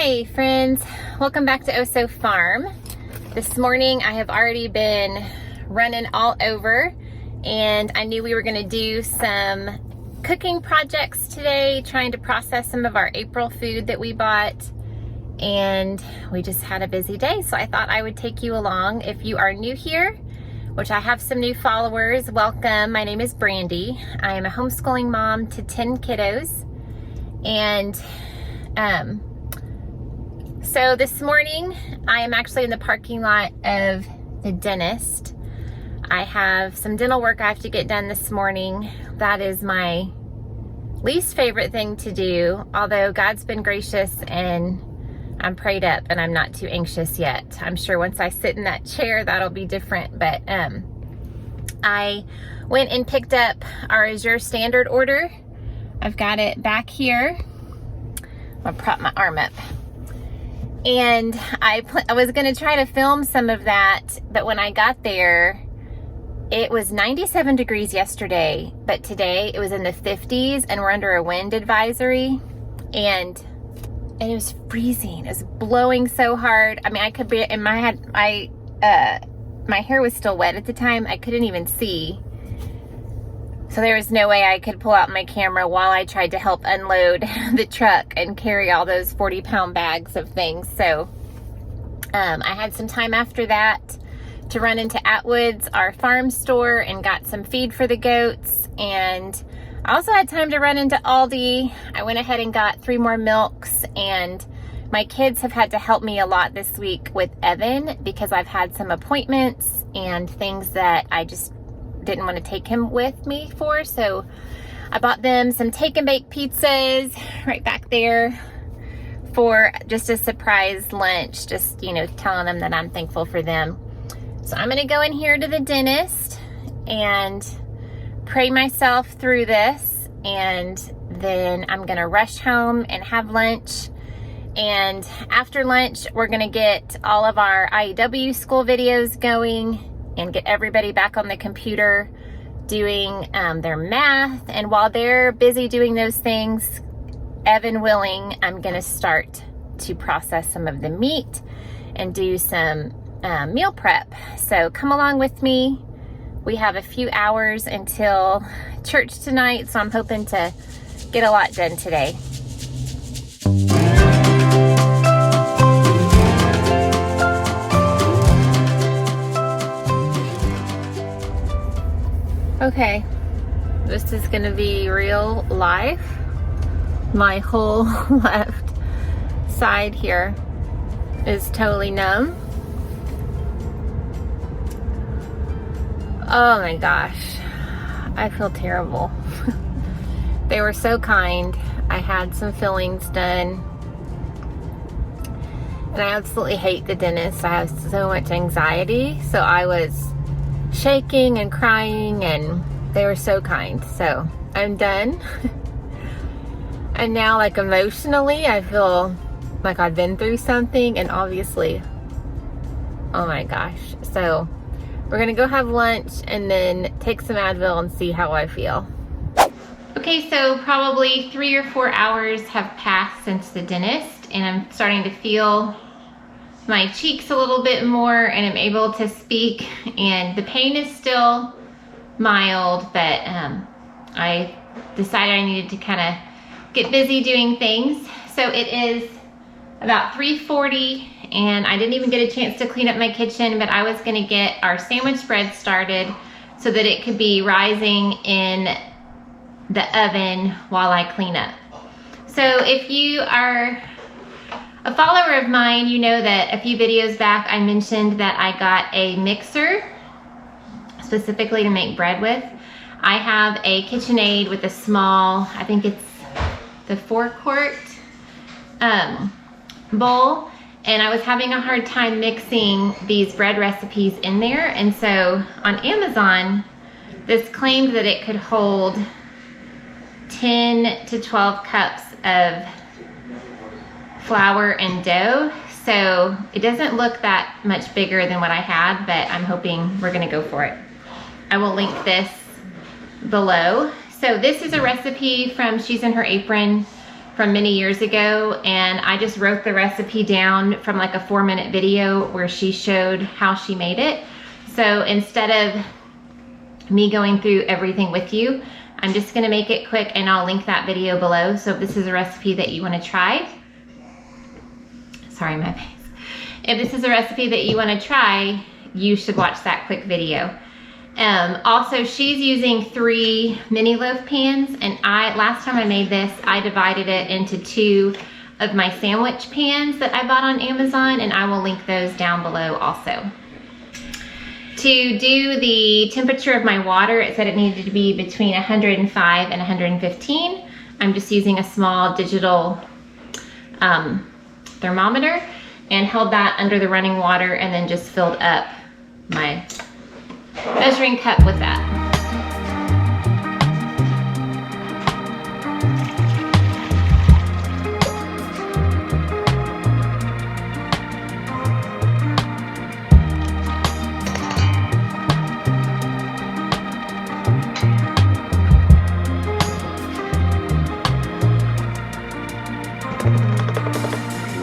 Hey friends, welcome back to Oso Farm. This morning I have already been running all over, and I knew we were going to do some cooking projects today, trying to process some of our April food that we bought, and we just had a busy day, so I thought I would take you along. If you are new here, which I have some new followers, welcome. My name is Brandy. I am a homeschooling mom to 10 kiddos, and so this morning, I am actually in the parking lot of the dentist. I have some dental work I have to get done this morning. That is my least favorite thing to do, although God's been gracious and I'm prayed up and I'm not too anxious yet. I'm sure once I sit in that chair, that'll be different, but I went and picked up our Azure standard order. I've got it back here. I'll prop my arm up. And I was going to try to film some of that, but when I got there, it was 97 degrees yesterday, but today it was in the 50s and we're under a wind advisory, and it was freezing. It was blowing so hard. I mean, I could be in my head, my hair was still wet at the time. I couldn't even see. So there was no way I could pull out my camera while I tried to help unload the truck and carry all those 40-pound bags of things. So I had some time after that to run into Atwood's, our farm store, and got some feed for the goats. And I also had time to run into Aldi. I went ahead and got 3 more milks, and my kids have had to help me a lot this week with Evan because I've had some appointments and things that I just didn't want to take him with me for, so I bought them some take and bake pizzas right back there for just a surprise lunch, just, you know, telling them that I'm thankful for them. So I'm going to go in here to the dentist and pray myself through this, and then I'm going to rush home and have lunch. And after lunch, we're going to get all of our IEW school videos going and get everybody back on the computer doing their math. And while they're busy doing those things, Evan willing, I'm gonna start to process some of the meat and do some meal prep. So come along with me. We have a few hours until church tonight, so I'm hoping to get a lot done today. Okay, this is gonna be real life. My whole left side here is totally numb. Oh my gosh, I feel terrible. They were so kind. I had some fillings done, and I absolutely hate the dentist. I have so much anxiety, so I was shaking and crying, and they were so kind. So I'm done. And now, like, emotionally, I feel like I've been through something, and obviously, oh my gosh. So we're gonna go have lunch and then take some Advil and see how I feel. Okay, so probably 3 or 4 hours have passed since the dentist, and I'm starting to feel my cheeks a little bit more, and I'm able to speak, and the pain is still mild, but I decided I needed to kind of get busy doing things. So it is about 3:40, and I didn't even get a chance to clean up my kitchen, but I was gonna get our sandwich bread started so that it could be rising in the oven while I clean up. So if you are a follower of mine, you know that a few videos back I mentioned that I got a mixer specifically to make bread with. I have a KitchenAid with a small, I think it's the 4-quart bowl, and I was having a hard time mixing these bread recipes in there. And so on Amazon, this claimed that it could hold 10 to 12 cups of flour and dough. So it doesn't look that much bigger than what I had, but I'm hoping we're gonna go for it. I will link this below. So this is a recipe from Her Apron from many years ago, and I just wrote the recipe down from like a 4-minute video where she showed how she made it. So instead of me going through everything with you, I'm just gonna make it quick, and I'll link that video below. So if this is a recipe that you wanna try, sorry, my face. If this is a recipe that you wanna try, you should watch that quick video. Also, she's using 3 mini loaf pans, and last time I made this, I divided it into 2 of my sandwich pans that I bought on Amazon, and I will link those down below also. To do the temperature of my water, it said it needed to be between 105 and 115. I'm just using a small digital thermometer, and held that under the running water, and then just filled up my measuring cup with that.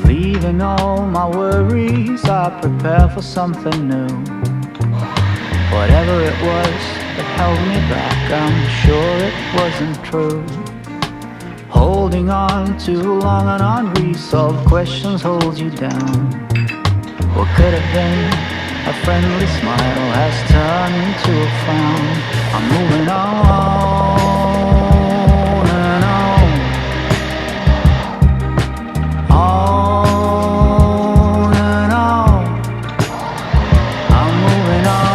Leaving all my worries, I prepare for something new. Whatever it was that held me back, I'm sure it wasn't true. Holding on too long and unresolved questions hold you down. What could have been a friendly smile has turned into a frown. I'm moving on and on. On and on. I'm moving on.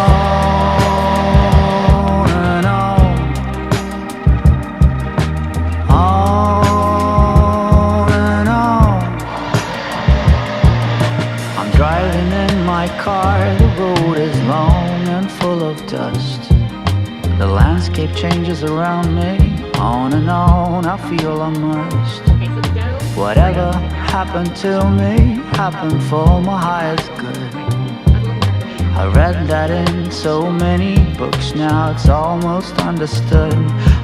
Dust. The landscape changes around me. On and on, I feel immersed. Whatever happened to me happened for my highest good. I read that in so many books, now it's almost understood.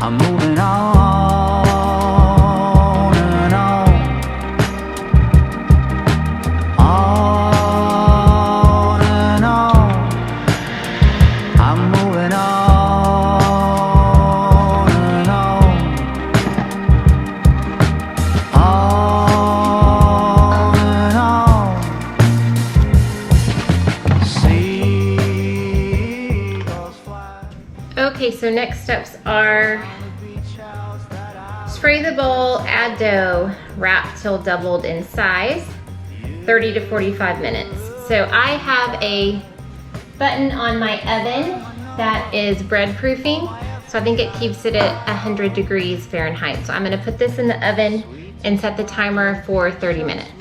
I'm moving on and on. On and on. I'm moving on and on. On and on. Seagulls fly. Okay, so next steps are spray the bowl, add dough, wrap till doubled in size, 30 to 45 minutes. So I have a button on my oven that is bread proofing, so I think it keeps it at 100 degrees Fahrenheit. So I'm going to put this in the oven and set the timer for 30 minutes.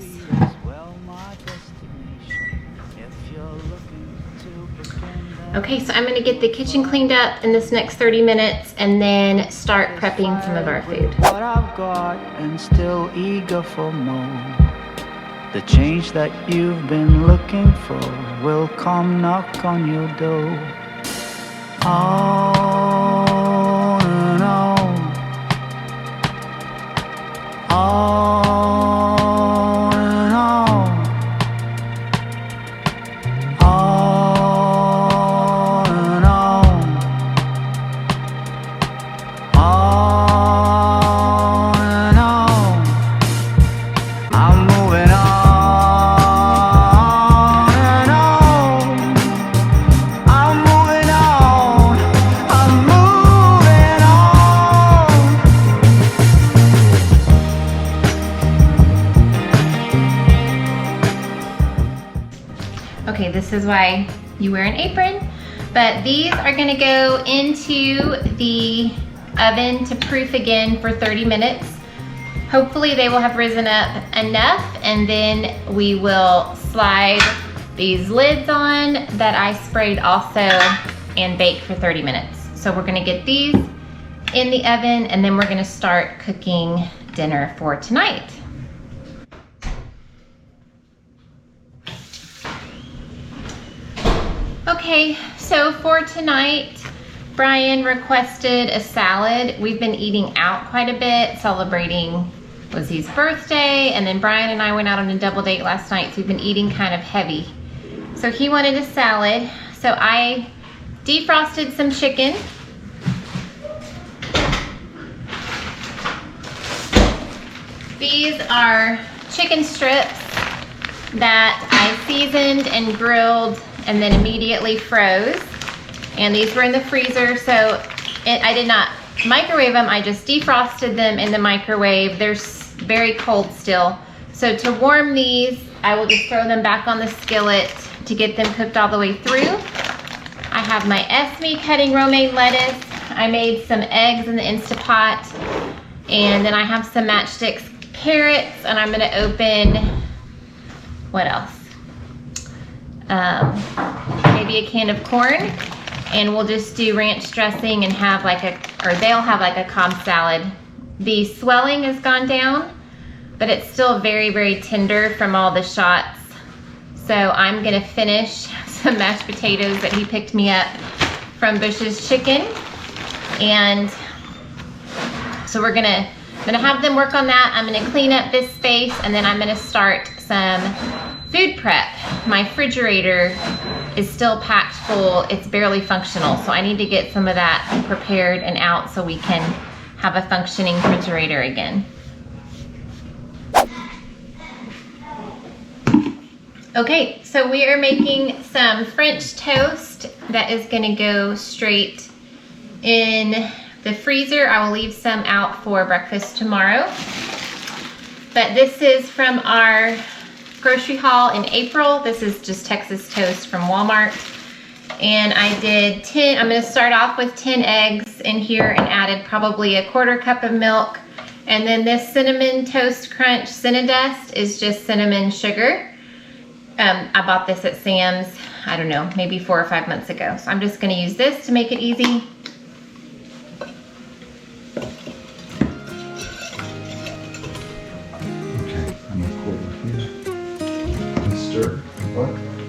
Okay, so I'm going to get the kitchen cleaned up in this next 30 minutes and then start prepping some of our food. What I've got and still eager for more. The change that you've been looking for will come knock on your door. On and on. On and on. On and on. On and on. I'm moving on. Okay, this is why you wear an apron, but these are gonna go into the oven to proof again for 30 minutes. Hopefully they will have risen up enough, and then we will slide these lids on that I sprayed also and bake for 30 minutes. So we're gonna get these in the oven, and then we're gonna start cooking dinner for tonight. Okay, so for tonight, Brian requested a salad. We've been eating out quite a bit, celebrating Lizzie's birthday, and then Brian and I went out on a double date last night, so we've been eating kind of heavy. So he wanted a salad, so I defrosted some chicken. These are chicken strips that I seasoned and grilled and then immediately froze. And these were in the freezer, so I did not microwave them, I just defrosted them in the microwave. They're very cold still. So to warm these, I will just throw them back on the skillet to get them cooked all the way through. I have my Esme cutting romaine lettuce. I made some eggs in the Instapot. And then I have some matchsticks carrots, and I'm gonna open, what else? Maybe a can of corn. And we'll just do ranch dressing and have like they'll have like a Cobb salad. The swelling has gone down, but it's still very, very tender from all the shots. So I'm gonna finish some mashed potatoes that he picked me up from Bush's Chicken. And so I'm gonna have them work on that. I'm gonna clean up this space, and then I'm gonna start some food prep. My refrigerator is still packed full. It's barely functional, so I need to get some of that prepared and out so we can have a functioning refrigerator again. Okay, so we are making some French toast that is gonna go straight in the freezer. I will leave some out for breakfast tomorrow. But this is from our grocery haul in April. This is just Texas toast from Walmart. And I did 10, I'm gonna start off with 10 eggs in here and added probably a 1/4 cup of milk. And then this Cinnamon Toast Crunch Cinnadust is just cinnamon sugar. I bought this at Sam's, I don't know, maybe 4 or 5 months ago. So I'm just gonna use this to make it easy.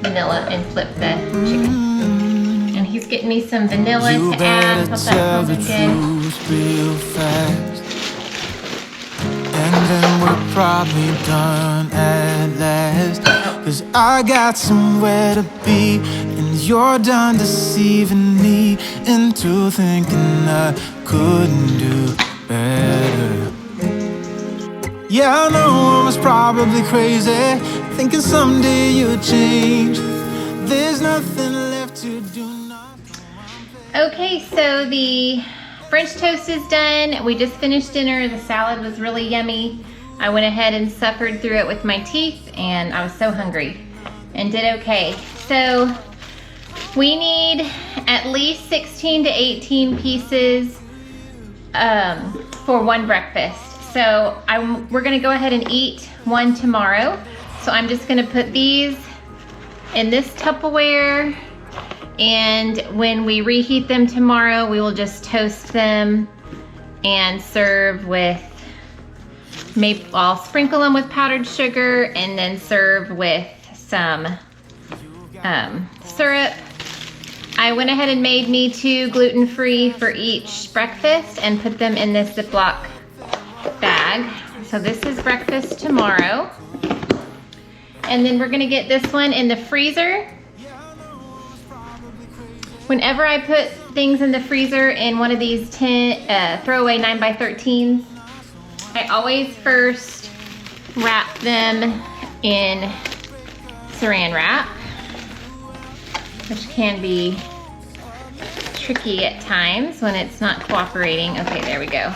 Vanilla and flip the chicken. And he's getting me some vanilla to add. Hope that smells good. Real fast. And then we're probably done at last. Cause I got somewhere to be, and you're done deceiving me into thinking I couldn't do better. Yeah, I know I was probably crazy, thinking someday you'd change. There's nothing left to do. Okay, so the French toast is done. We just finished dinner. The salad was really yummy. I went ahead and suffered through it with my teeth, and I was so hungry and did okay. So we need at least 16 to 18 pieces for one breakfast. So we're gonna go ahead and eat one tomorrow. So I'm just gonna put these in this Tupperware, and when we reheat them tomorrow, we will just toast them and serve with, maybe I'll sprinkle them with powdered sugar and then serve with some syrup. I went ahead and made me 2 gluten-free for each breakfast and put them in this Ziploc bag. So this is breakfast tomorrow. And then we're gonna get this one in the freezer. Whenever I put things in the freezer in one of these throwaway 9x13s, I always first wrap them in saran wrap, which can be tricky at times when it's not cooperating. Okay, there we go.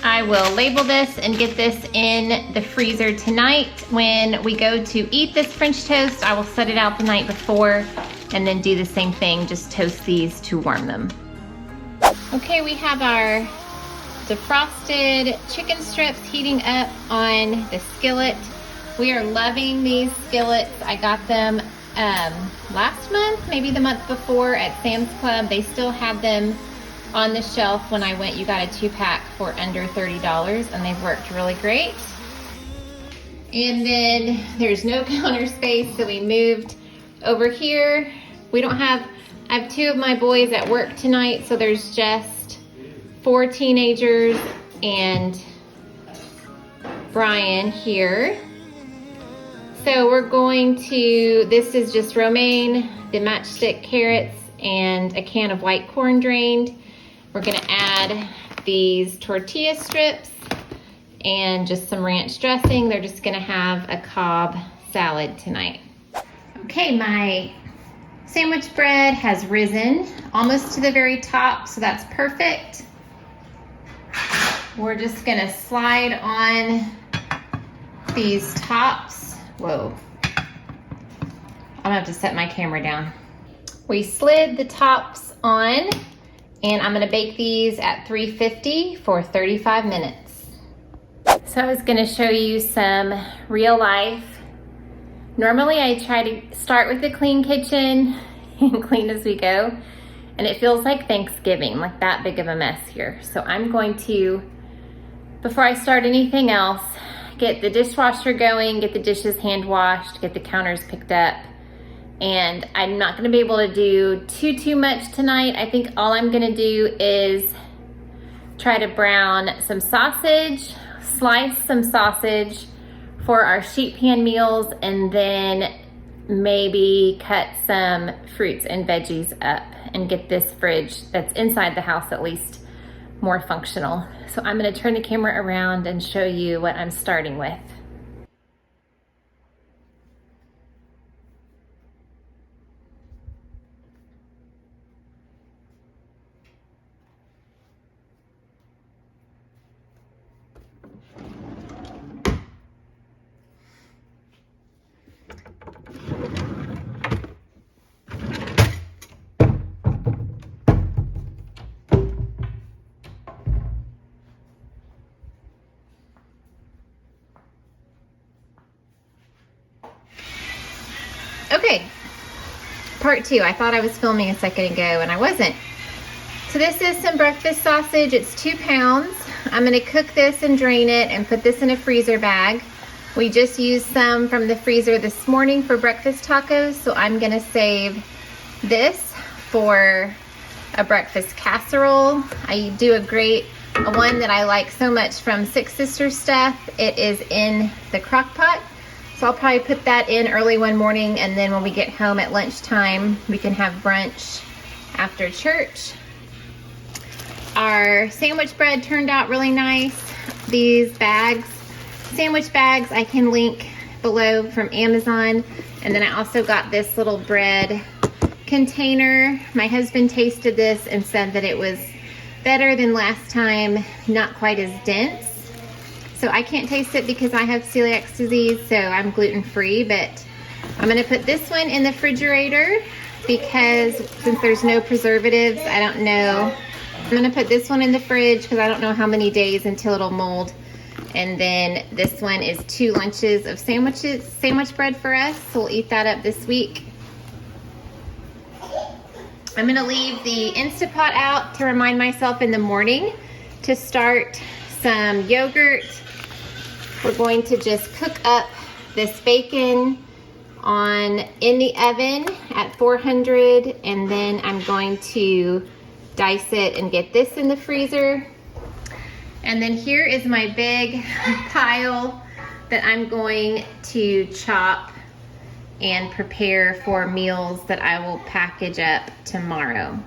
I will label this and get this in the freezer tonight. When we go to eat this French toast, I will set it out the night before and then do the same thing, just toast these to warm them. Okay, we have our defrosted chicken strips heating up on the skillet. We are loving these skillets. I got them last month, maybe the month before at Sam's Club. They still had them on the shelf when I went. You got a 2-pack for under $30, and they've worked really great. And then there's no counter space, so we moved over here I have 2 of my boys at work tonight, so there's just 4 teenagers and Brian here. So we're going to, this is just romaine, the matchstick carrots, and a can of white corn drained. We're gonna add these tortilla strips and just some ranch dressing. They're just gonna have a Cobb salad tonight. Okay, my sandwich bread has risen almost to the very top, so that's perfect. We're just gonna slide on these tops. Whoa. I'm gonna have to set my camera down. We slid the tops on, and I'm gonna bake these at 350 for 35 minutes. So I was gonna show you some real life. Normally I try to start with the clean kitchen and clean as we go, and it feels like Thanksgiving, like that big of a mess here. So I'm going to, before I start anything else, get the dishwasher going, get the dishes hand washed, get the counters picked up. And I'm not gonna be able to do too much tonight. I think all I'm gonna do is try to brown some sausage, slice some sausage for our sheet pan meals, and then maybe cut some fruits and veggies up and get this fridge that's inside the house at least more functional. So I'm gonna turn the camera around and show you what I'm starting with. Okay, part 2. I thought I was filming a second ago and I wasn't. So this is some breakfast sausage. It's 2 pounds. I'm gonna cook this and drain it and put this in a freezer bag. We just used some from the freezer this morning for breakfast tacos, so I'm gonna save this for a breakfast casserole. I do a great one that I like so much from Six Sisters stuff. It is in the crock pot. So I'll probably put that in early one morning, and then when we get home at lunchtime, we can have brunch after church. Our sandwich bread turned out really nice. These bags, sandwich bags, I can link below from Amazon. And then I also got this little bread container. My husband tasted this and said that it was better than last time, not quite as dense. So I can't taste it because I have celiac disease, so I'm gluten-free, but I'm gonna put this one in the refrigerator because since there's no preservatives, I don't know. I'm gonna put this one in the fridge because I don't know how many days until it'll mold. And then this one is 2 lunches of sandwich bread for us, so we'll eat that up this week. I'm gonna leave the Instant Pot out to remind myself in the morning to start some yogurt. We're going to just cook up this bacon in the oven at 400, and then I'm going to dice it and get this in the freezer. And then here is my big pile that I'm going to chop and prepare for meals that I will package up tomorrow.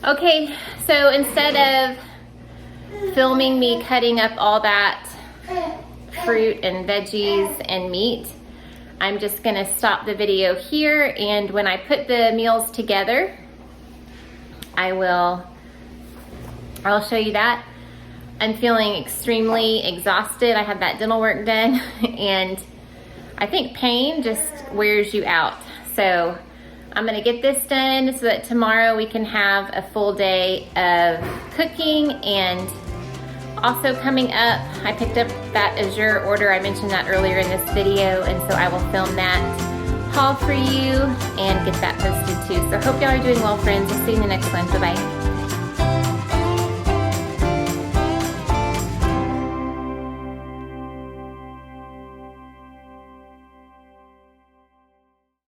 Okay, so instead of filming me cutting up all that fruit and veggies and meat, I'm just gonna stop the video here, and when I put the meals together, I'll show you that. I'm feeling extremely exhausted. I had that dental work done, and I think pain just wears you out. So I'm gonna get this done so that tomorrow we can have a full day of cooking. And also coming up, I picked up that Azure order. I mentioned that earlier in this video, and so I will film that haul for you and get that posted too. So hope y'all are doing well, friends. I'll see you in the next one. Bye-bye.